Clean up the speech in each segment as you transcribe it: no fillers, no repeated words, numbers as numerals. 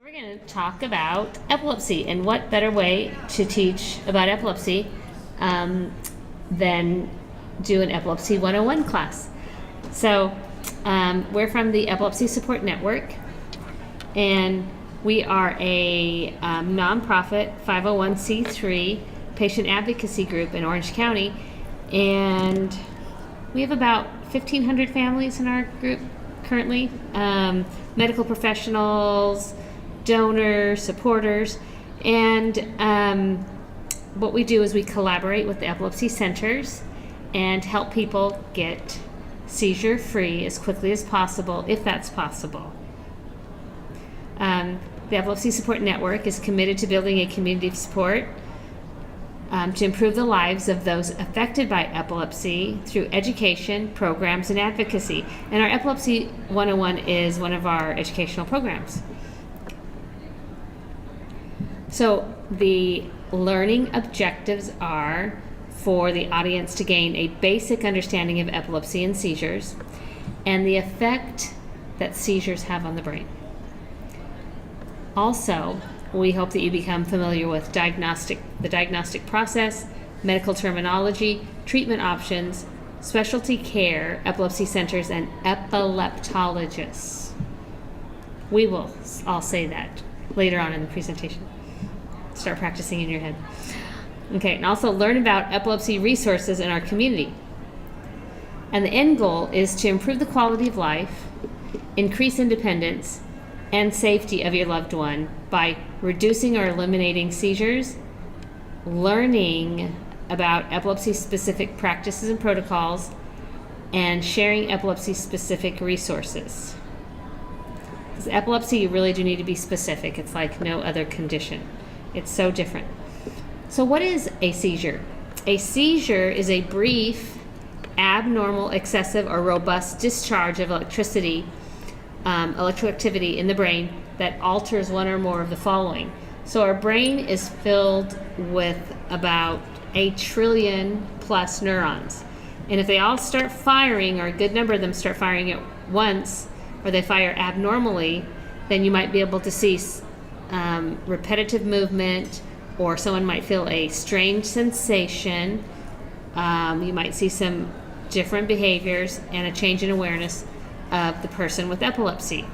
We're going to talk about epilepsy, and what better way to teach about epilepsy than do an Epilepsy 101 class. So we're from the Epilepsy Support Network, and we are a nonprofit 501c3 patient advocacy group in Orange County, and we have about 1,500 families in our group currently, medical professionals, donors, supporters, and what we do is we collaborate with the epilepsy centers and help people get seizure free as quickly as possible, if that's possible. The Epilepsy Support Network is committed to building a community of support to improve the lives of those affected by epilepsy through education, programs, and advocacy. And our Epilepsy 101 is one of our educational programs. So the learning objectives are for the audience to gain a basic understanding of epilepsy and seizures and the effect that seizures have on the brain. Also, we hope that you become familiar with the diagnostic process, medical terminology, treatment options, specialty care, epilepsy centers, and epileptologists. We will all say that later on in the presentation. Start practicing in your head. Okay, and also learn about epilepsy resources in our community. And the end goal is to improve the quality of life, increase independence, and safety of your loved one by reducing or eliminating seizures, learning about epilepsy-specific practices and protocols, and sharing epilepsy-specific resources. Because epilepsy, you really do need to be specific. It's like no other condition. It's so different. So what is a seizure? A seizure is a brief, abnormal, excessive, or robust discharge of electrical activity in the brain that alters one or more of the following. So our brain is filled with about 1 trillion plus neurons. And if they all start firing, or a good number of them start firing at once, or they fire abnormally, then you might be able to see repetitive movement, or someone might feel a strange sensation. You might see some different behaviors and a change in awareness of the person with epilepsy.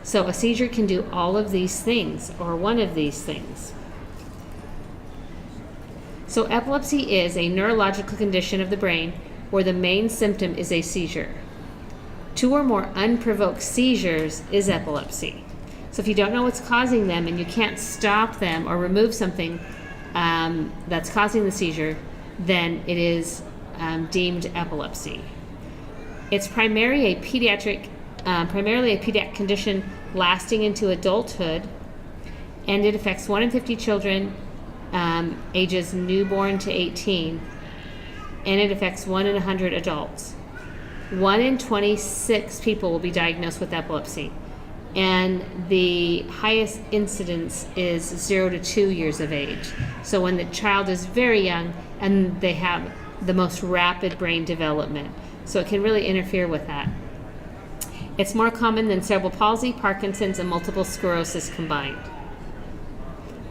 So a seizure can do all of these things, or one of these things. So epilepsy is a neurological condition of the brain where the main symptom is a seizure. 2 or more unprovoked seizures is epilepsy. So if you don't know what's causing them and you can't stop them or remove something that's causing the seizure, then it is deemed epilepsy. It's primarily a pediatric condition lasting into adulthood, and it affects 1 in 50 children ages newborn to 18, and it affects 1 in 100 adults. 1 in 26 people will be diagnosed with epilepsy, and the highest incidence is 0 to 2 years of age. So when the child is very young and they have the most rapid brain development, so it can really interfere with that. It's more common than cerebral palsy, Parkinson's, and multiple sclerosis combined.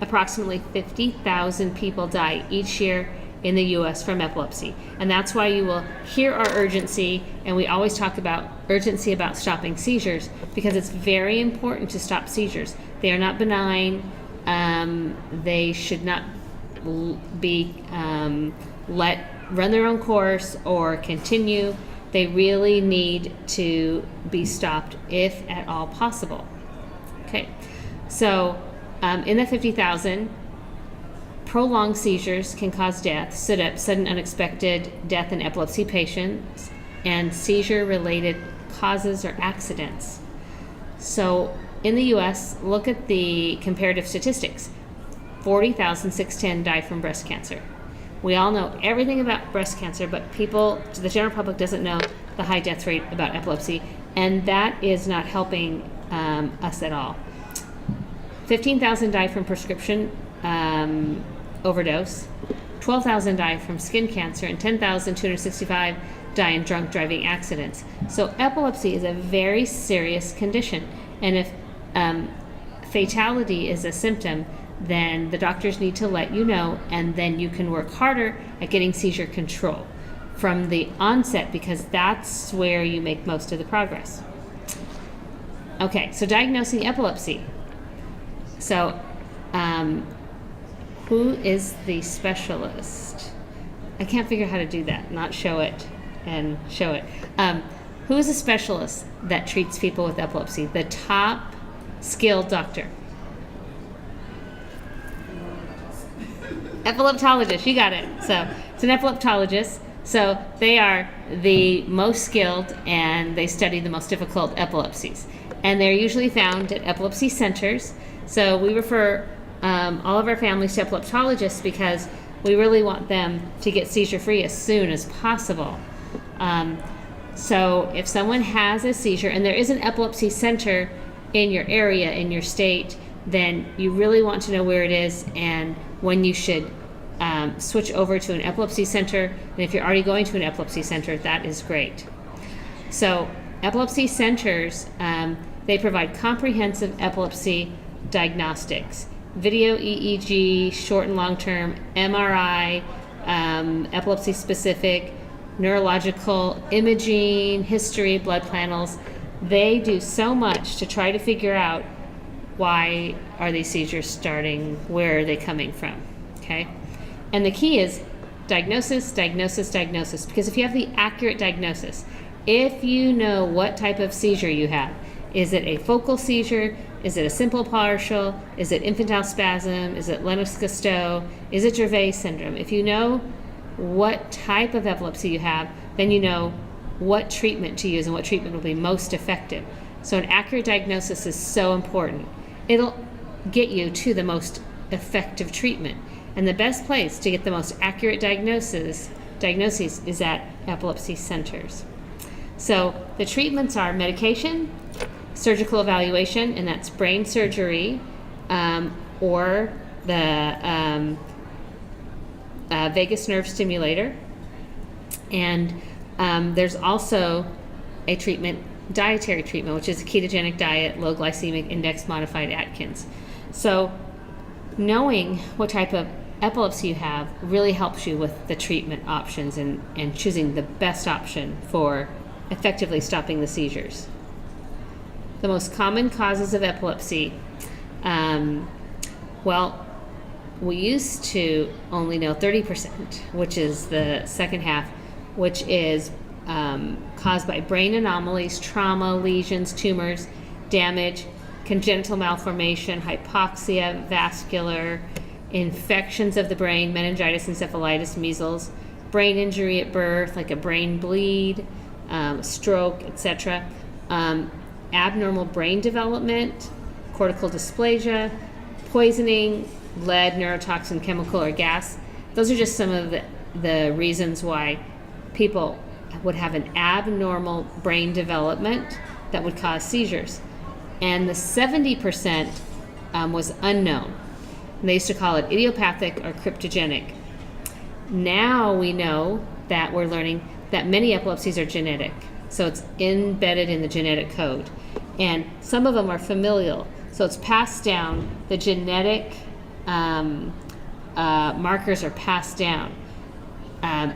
Approximately 50,000 people die each year in the U.S. from epilepsy. And that's why you will hear our urgency, and we always talk about urgency about stopping seizures, because it's very important to stop seizures. They are not benign. They should not be let run their own course or continue. They really need to be stopped if at all possible. Okay, so in the 50,000, prolonged seizures can cause death, sudden unexpected death in epilepsy patients, and seizure-related causes or accidents. So in the U.S., look at the comparative statistics. 40,610 die from breast cancer. We all know everything about breast cancer, but the general public doesn't know the high death rate about epilepsy, and that is not helping us at all. 15,000 die from prescription overdose, 12,000 die from skin cancer, and 10,265 die in drunk driving accidents. So epilepsy is a very serious condition, and if fatality is a symptom, then the doctors need to let you know, and then you can work harder at getting seizure control from the onset, because that's where you make most of the progress. Okay, so diagnosing epilepsy. So, who is the specialist? I can't figure out how to do that, not show it and show it. Who is a specialist that treats people with epilepsy? The top skilled doctor. Epileptologist, you got it. So it's an epileptologist. So they are the most skilled, and they study the most difficult epilepsies. And they're usually found at epilepsy centers. So we refer all of our families to epileptologists because we really want them to get seizure-free as soon as possible. So if someone has a seizure and there is an epilepsy center in your area, in your state, then you really want to know where it is and when you should switch over to an epilepsy center. And if you're already going to an epilepsy center, that is great. So epilepsy centers, they provide comprehensive epilepsy diagnostics, video EEG, short and long-term, MRI, epilepsy-specific, neurological imaging, history, blood panels. They do so much to try to figure out why are these seizures starting, where are they coming from, okay? And the key is diagnosis, diagnosis, diagnosis, because if you have the accurate diagnosis, if you know what type of seizure you have, is it a focal seizure? Is it a simple partial? Is it infantile spasm? Is it Lennox-Gastaut? Is it Dravet syndrome? If you know what type of epilepsy you have, then you know what treatment to use and what treatment will be most effective. So an accurate diagnosis is so important. It'll get you to the most effective treatment. And the best place to get the most accurate diagnoses is at epilepsy centers. So the treatments are medication, surgical evaluation, and that's brain surgery, or the vagus nerve stimulator. And there's also a treatment, dietary treatment, which is a ketogenic diet, low glycemic index modified Atkins. So knowing what type of epilepsy you have really helps you with the treatment options and choosing the best option for effectively stopping the seizures. The most common causes of epilepsy, well, we used to only know 30%, which is the second half, which is caused by brain anomalies, trauma, lesions, tumors, damage, congenital malformation, hypoxia, vascular, infections of the brain, meningitis, encephalitis, measles, brain injury at birth, like a brain bleed, stroke, etc., abnormal brain development, cortical dysplasia, poisoning, lead, neurotoxin, chemical, or gas. Those are just some of the reasons why people would have an abnormal brain development that would cause seizures. And the 70% was unknown. And they used to call it idiopathic or cryptogenic. Now we know that we're learning that many epilepsies are genetic. So it's embedded in the genetic code. And some of them are familial. So it's passed down. The genetic markers are passed down.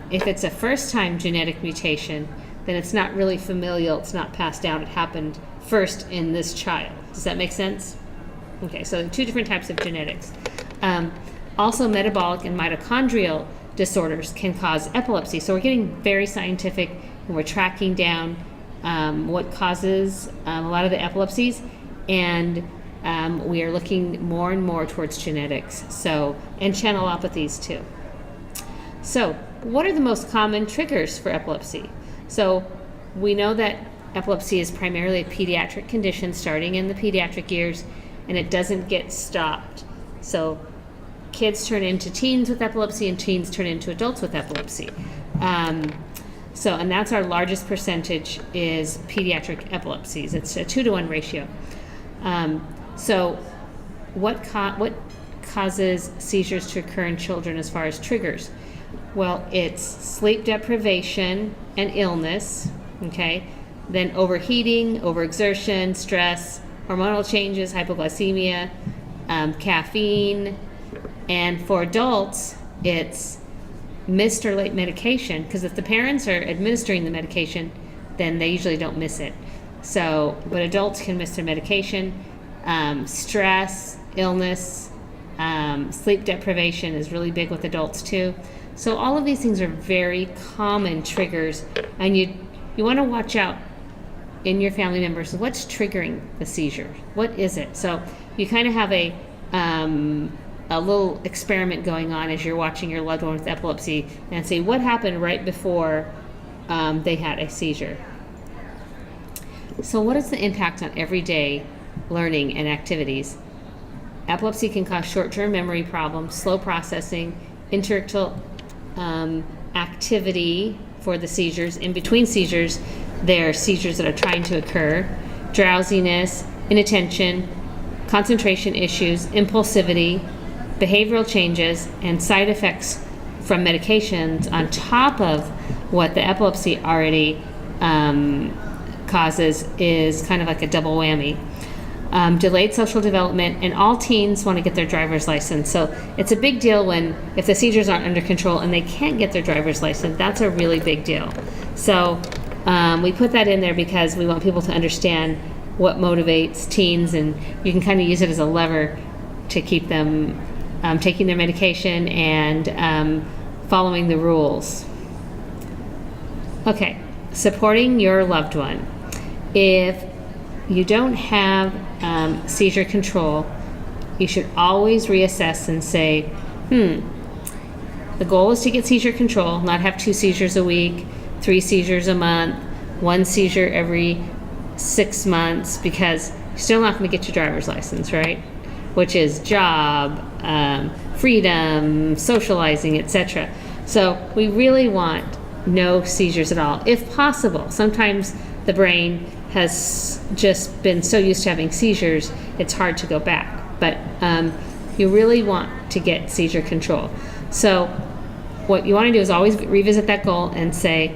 If it's a first-time genetic mutation, then it's not really familial. It's not passed down. It happened first in this child. Does that make sense? Okay, so two different types of genetics. Also, metabolic and mitochondrial disorders can cause epilepsy. So we're getting very scientific, and we're tracking down what causes a lot of the epilepsies, and we are looking more and more towards genetics, so, and channelopathies too. So what are the most common triggers for epilepsy? So we know that epilepsy is primarily a pediatric condition starting in the pediatric years, and it doesn't get stopped. So kids turn into teens with epilepsy, and teens turn into adults with epilepsy. And that's our largest percentage is pediatric epilepsies. It's a 2-to-1 ratio. So what causes seizures to occur in children as far as triggers? Well, it's sleep deprivation and illness, okay? Then overheating, overexertion, stress, hormonal changes, hypoglycemia, caffeine. And for adults, it's missed or late medication, because if the parents are administering the medication, then they usually don't miss it. So, but adults can miss their medication. Stress, illness, sleep deprivation is really big with adults too. So all of these things are very common triggers, and you want to watch out in your family members what's triggering the seizure. What is it? So you kind of have a little experiment going on as you're watching your loved one with epilepsy, and see what happened right before they had a seizure. So what is the impact on everyday learning and activities? Epilepsy can cause short-term memory problems, slow processing, intellectual activity for the seizures. In between seizures, there are seizures that are trying to occur, drowsiness, inattention, concentration issues, impulsivity, behavioral changes, and side effects from medications on top of what the epilepsy already causes is kind of like a double whammy. Delayed social development, and all teens want to get their driver's license. So it's a big deal if the seizures aren't under control and they can't get their driver's license. That's a really big deal. So we put that in there because we want people to understand what motivates teens, and you can kind of use it as a lever to keep them taking their medication and following the rules. Okay, supporting your loved one. If you don't have seizure control, you should always reassess and say, the goal is to get seizure control, not have 2 seizures a week, 3 seizures a month, 1 seizure every 6 months, because you're still not going to get your driver's license, right? Which is job, freedom, socializing, etc. So we really want no seizures at all, if possible. Sometimes the brain has just been so used to having seizures, it's hard to go back. But you really want to get seizure control. So what you want to do is always revisit that goal and say,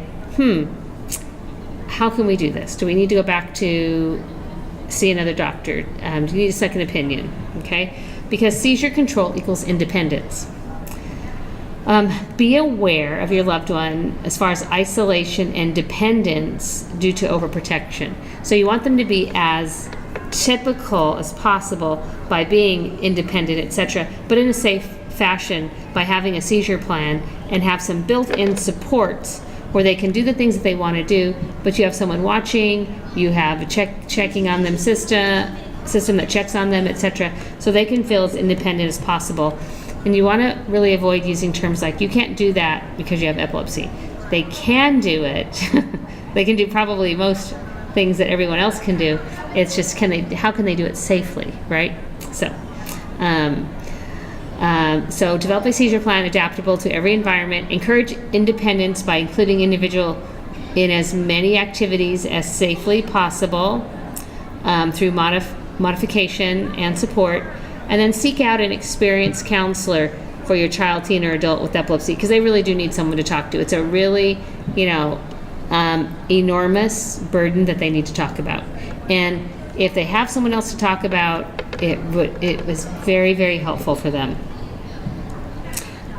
how can we do this? Do we need to go back to see another doctor? Do you need a second opinion? Okay? Because seizure control equals independence. Be aware of your loved one as far as isolation and dependence due to overprotection. So you want them to be as typical as possible by being independent, etc., but in a safe fashion by having a seizure plan and have some built-in supports where they can do the things that they want to do, but you have someone watching, you have a checking on them system that checks on them, etc., so they can feel as independent as possible. And you want to really avoid using terms like, you can't do that because you have epilepsy. They can do it. They can do probably most things that everyone else can do. It's just, how can they do it safely, right? So develop a seizure plan adaptable to every environment. Encourage independence by including individual in as many activities as safely possible through modification and support. And then seek out an experienced counselor for your child, teen, or adult with epilepsy, because they really do need someone to talk to. It's a really, enormous burden that they need to talk about. And if they have someone else to talk about, it was very, very helpful for them.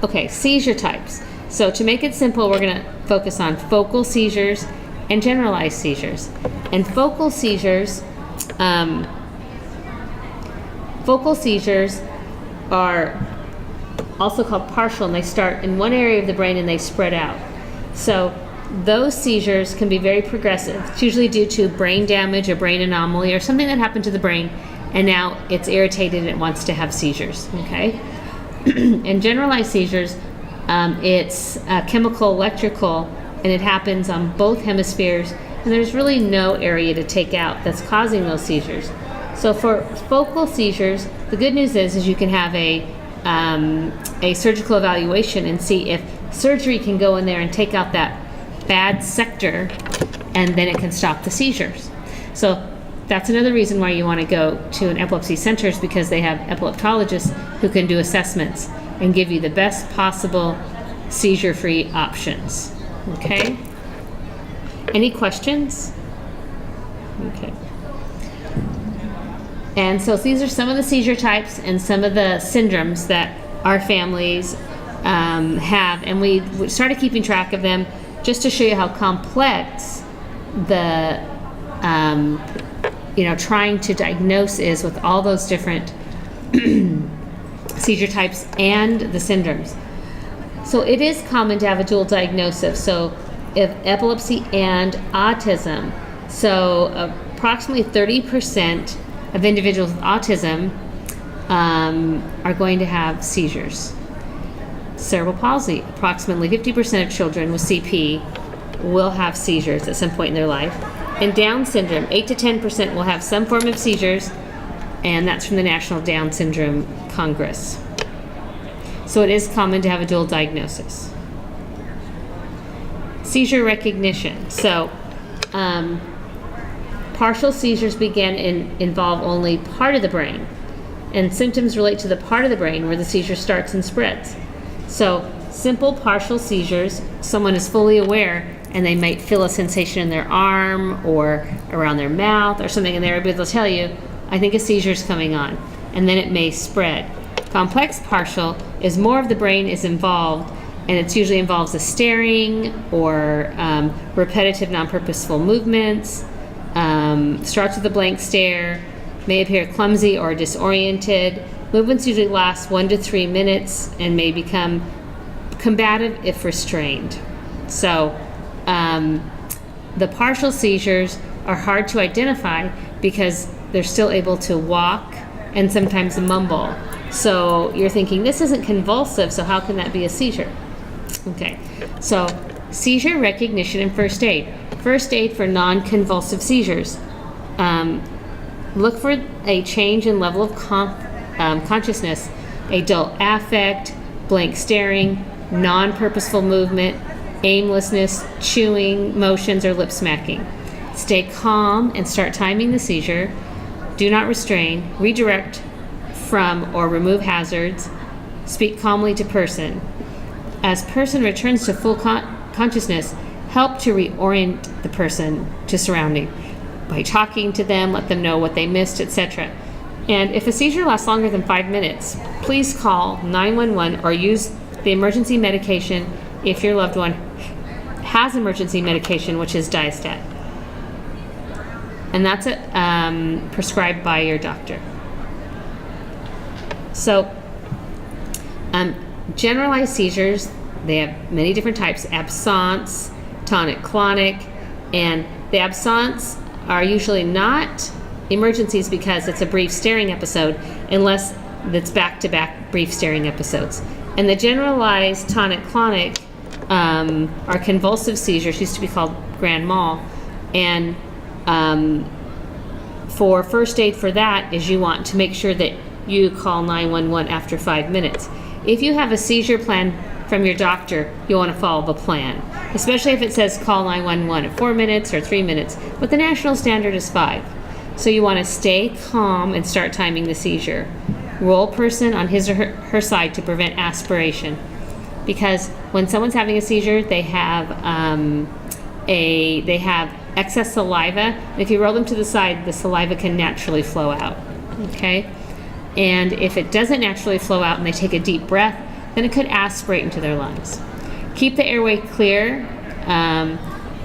Okay, seizure types. So to make it simple, we're going to focus on focal seizures and generalized seizures. And focal seizures are also called partial, and they start in one area of the brain and they spread out. So those seizures can be very progressive. It's usually due to brain damage, a brain anomaly, or something that happened to the brain, and now it's irritated and it wants to have seizures. Okay. And generalized seizures, it's chemical, electrical, and it happens on both hemispheres, and there's really no area to take out that's causing those seizures. So for focal seizures, the good news is you can have a surgical evaluation and see if surgery can go in there and take out that bad sector, and then it can stop the seizures. So that's another reason why you want to go to an epilepsy center, is because they have epileptologists who can do assessments and give you the best possible seizure-free options. Okay? Any questions? Okay. And so these are some of the seizure types and some of the syndromes that our families have. And we started keeping track of them just to show you how complex the, trying to diagnose is with all those different seizure types and the syndromes. So it is common to have a dual diagnosis. So if epilepsy and autism. So approximately 30% of individuals with autism are going to have seizures. Cerebral palsy, approximately 50% of children with CP will have seizures at some point in their life. And Down syndrome, 8 to 10% will have some form of seizures, and that's from the National Down Syndrome Congress. So it is common to have a dual diagnosis. Seizure recognition. So partial seizures involve only part of the brain, and symptoms relate to the part of the brain where the seizure starts and spreads. So simple partial seizures, someone is fully aware and they might feel a sensation in their arm or around their mouth or something, and they're able to tell you, I think a seizure is coming on, and then it may spread. Complex partial is more of the brain is involved, and it usually involves a staring or repetitive non-purposeful movements, starts with a blank stare, may appear clumsy or disoriented. Movements usually last 1 to 3 minutes and may become combative if restrained. So the partial seizures are hard to identify because they're still able to walk and sometimes mumble. So you're thinking, this isn't convulsive, so how can that be a seizure? Okay, so seizure recognition and first aid. First aid for non-convulsive seizures. Look for a change in level of consciousness, a dull affect, blank staring, non-purposeful movement, aimlessness, chewing motions, or lip smacking. Stay calm and start timing the seizure. Do not restrain, redirect from or remove hazards. Speak calmly to person. As person returns to full consciousness, help to reorient the person to surrounding by talking to them, let them know what they missed, etc. And if a seizure lasts longer than 5 minutes, please call 911 or use the emergency medication if your loved one has emergency medication, which is Diastat. And that's prescribed by your doctor. So generalized seizures, they have many different types: absence, tonic-clonic, and the absence are usually not emergencies because it's a brief staring episode, unless it's back-to-back brief staring episodes. And the generalized tonic-clonic are convulsive seizures, used to be called grand mal, and for first aid for that is you want to make sure that you call 911 after 5 minutes. If you have a seizure plan from your doctor, you want to follow the plan, especially if it says call 911 at 4 minutes or 3 minutes, but the national standard is 5. So you want to stay calm and start timing the seizure. Roll person on his or her side to prevent aspiration, because when someone's having a seizure, they have excess saliva. And if you roll them to the side, the saliva can naturally flow out. Okay, and if it doesn't naturally flow out and they take a deep breath, then it could aspirate into their lungs. Keep the airway clear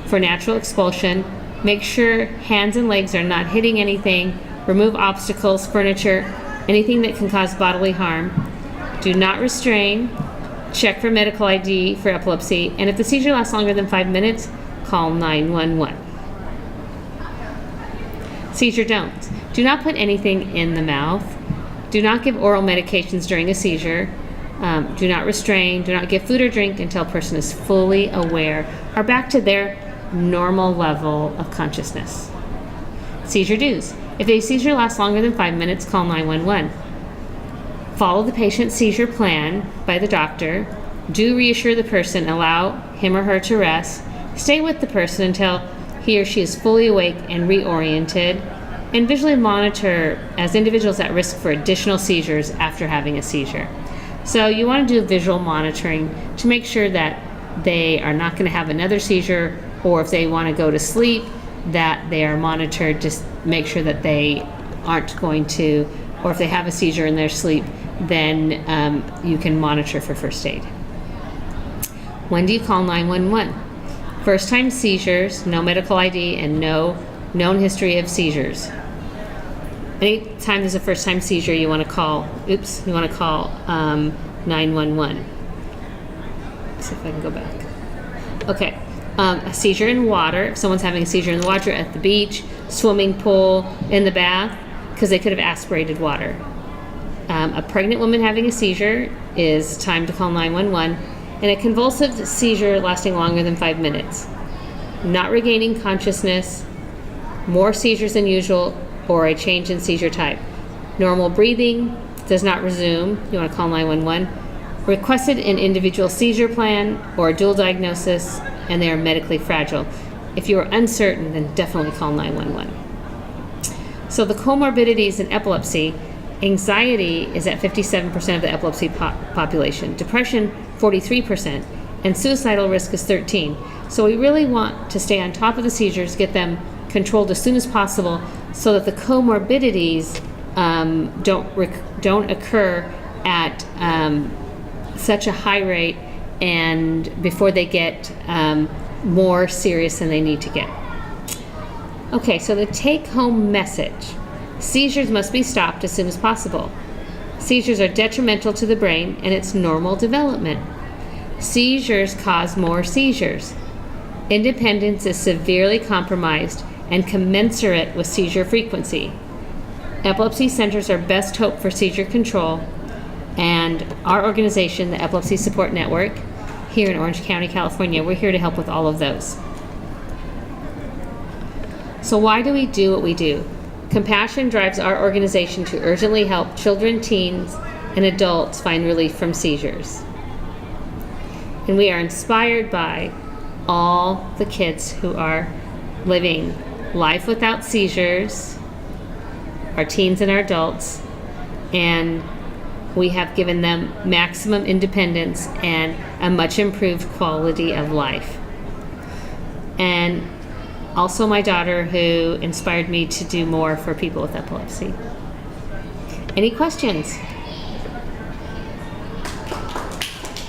for natural expulsion. Make sure hands and legs are not hitting anything. Remove obstacles, furniture, anything that can cause bodily harm. Do not restrain. Check for medical ID for epilepsy. And if the seizure lasts longer than 5 minutes, call 911. Seizure don'ts. Do not put anything in the mouth. Do not give oral medications during a seizure. Do not restrain. Do not give food or drink until a person is fully aware or back to their normal level of consciousness. Seizure do's. If a seizure lasts longer than 5 minutes, call 911. Follow the patient's seizure plan by the doctor. Do reassure the person, allow him or her to rest. Stay with the person until he or she is fully awake and reoriented. And visually monitor as individuals at risk for additional seizures after having a seizure. So you want to do visual monitoring to make sure that they are not going to have another seizure, or if they want to go to sleep, that they are monitored. Just make sure that they aren't going to, or if they have a seizure in their sleep, then you can monitor for first aid. When do you call 911? First time seizures, no medical ID, and no known history of seizures. Anytime there's a first time seizure, you want to call 911. Let's see if I can go back. Okay. A seizure in water. If someone's having a seizure in the water at the beach, swimming pool, in the bath, because they could have aspirated water. A pregnant woman having a seizure is time to call 911. And a convulsive seizure lasting longer than 5 minutes. Not regaining consciousness, more seizures than usual, or a change in seizure type. Normal breathing does not resume. You want to call 911. Requested an individual seizure plan or a dual diagnosis, and they are medically fragile. If you are uncertain, then definitely call 911. So the comorbidities in epilepsy, anxiety is at 57% of the epilepsy population, depression 43%, and suicidal risk is 13%. So we really want to stay on top of the seizures, get them controlled as soon as possible, so that the comorbidities don't occur at such a high rate, and before they get more serious than they need to get. Okay, so the take-home message. Seizures must be stopped as soon as possible. Seizures are detrimental to the brain and its normal development. Seizures cause more seizures. Independence is severely compromised and commensurate with seizure frequency. Epilepsy centers are best hope for seizure control, and our organization, the Epilepsy Support Network, here in Orange County, California, we're here to help with all of those. So why do we do what we do? Compassion drives our organization to urgently help children, teens, and adults find relief from seizures. And we are inspired by all the kids who are living life without seizures, our teens and our adults, and we have given them maximum independence and a much improved quality of life. And also my daughter, who inspired me to do more for people with epilepsy. Any questions?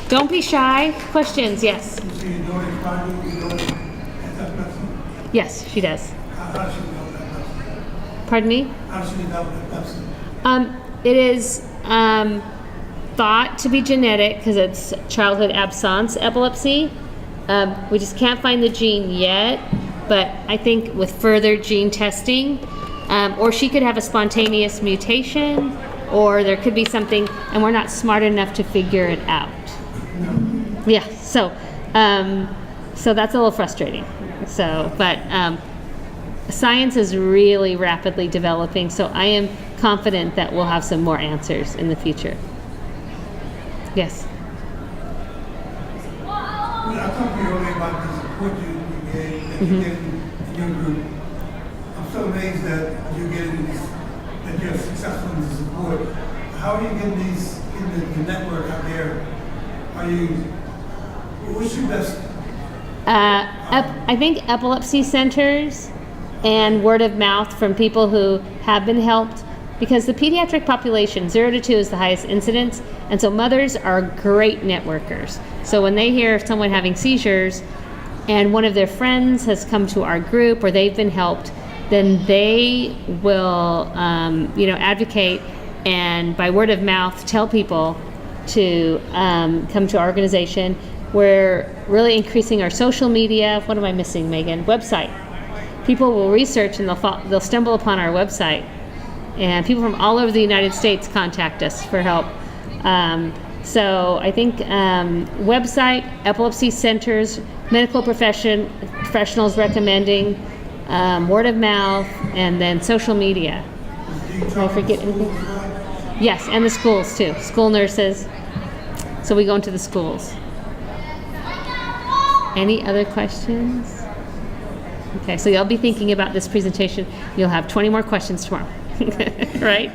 Don't be shy. Questions? Yes. Yes, she does. Pardon me? It is thought to be genetic because it's childhood absence epilepsy. We just can't find the gene yet, but I think with further gene testing, or she could have a spontaneous mutation, or there could be something, and we're not smart enough to figure it out. Yeah, so that's a little frustrating. So, but science is really rapidly developing, so I am confident that we'll have some more answers in the future. Yes? Well, I talked to you earlier about the support you gave that you get in your group. I'm so amazed that you're getting this, that you're successful in the support. How are you getting these in the network out there? What's your best? I think epilepsy centers and word of mouth from people who have been helped, because the pediatric population, 0 to 2, is the highest incidence, and so mothers are great networkers. So when they hear of someone having seizures and one of their friends has come to our group or they've been helped, then they will advocate and by word of mouth tell people to come to our organization. We're really increasing our social media. What am I missing, Megan? Website. People will research and they'll stumble upon our website. And people from all over the United States contact us for help. So I think website, epilepsy centers, medical professionals recommending, word of mouth, and then social media. Did I forget anything? Yes, and the schools too. School nurses. So we go into the schools. Any other questions? Okay, so you'll be thinking about this presentation. You'll have 20 more questions tomorrow, right?